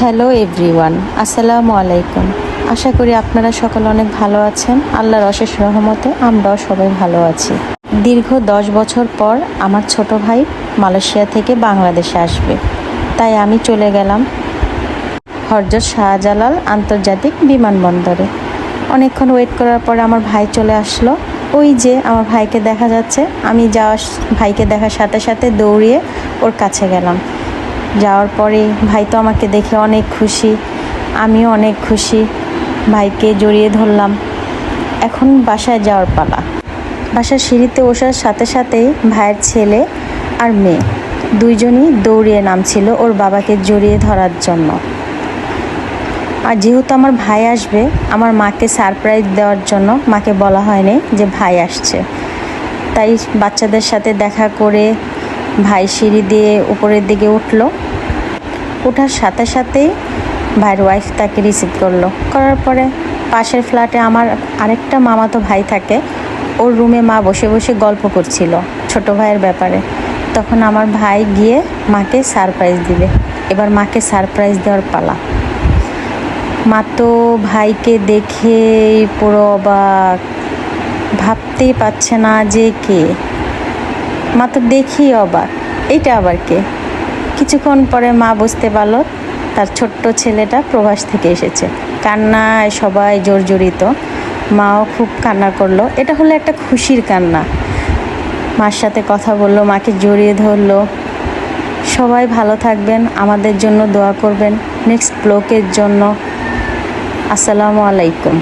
Hello everyone, আসসালামু আলাইকুম। আশা করি আপনারা সকলে অনেক ভালো আছেন। আল্লাহর অশেষ রহমতে আমরাও সবাই ভালো আছি। দীর্ঘ 10 বছর পর আমার ছোট ভাই মালয়েশিয়া থেকে বাংলাদেশে আসবে, তাই আমি চলে গেলাম হযরত শাহজালাল আন্তর্জাতিক বিমানবন্দরে। অনেকক্ষণ ওয়েট করার পর আমার ভাই চলে আসলো। ওই যে আমার ভাইকে দেখা যাচ্ছে। আমি ভাইকে দেখার সাথে সাথে দৌড়িয়ে ওর কাছে গেলাম। যাওয়ার পরে ভাই তো আমাকে দেখে অনেক খুশি, আমিও অনেক খুশি। ভাইকে জড়িয়ে ধরলাম। এখন বাসায় যাওয়ার পালা। বাসার সিঁড়িতে ওঠার সাথে সাথেই ভাইয়ের ছেলে আর মেয়ে দুইজনই দৌড়িয়ে নামছিল ওর বাবাকে জড়িয়ে ধরার জন্য। আর যেহেতু আমার ভাই আসবে, আমার মাকে সারপ্রাইজ দেওয়ার জন্য মাকে বলা হয়নি যে ভাই আসছে, তাই বাচ্চাদের সাথে দেখা করে ভাই সিঁড়ি দিয়ে উপরের দিকে উঠলো। ওঠার সাথে সাথেই ভাইয়ের ওয়াইফ তাকে রিসিভ করার পরে পাশের ফ্ল্যাটে আমার আরেকটা মামাতো ভাই থাকে। ওর রুমে মা বসে বসে গল্প করছিল ছোট ভাইয়ের ব্যাপারে। তখন আমার ভাই গিয়ে মাকে সারপ্রাইজ দিবে। এবার মাকে সারপ্রাইজ দেওয়ার পালা। মা তো ভাইকে দেখে পুরো অবাক, ভাবতেই পারছে না যে কে। মা তো দেখেই অবাক, এইটা আবার কে। কিছুক্ষণ পরে মা বুঝতে পারলো তার ছোট্ট ছেলেটা প্রবাস থেকে এসেছে। কান্নায় সবাই জর্জরিত। মাও খুব কান্না করলো। এটা হলো একটা খুশির কান্না। মার সাথে কথা বললো, মাকে জড়িয়ে ধরলো। সবাই ভালো থাকবেন, আমাদের জন্য দোয়া করবেন নেক্সট ব্লগের জন্য। আসসালামু আলাইকুম।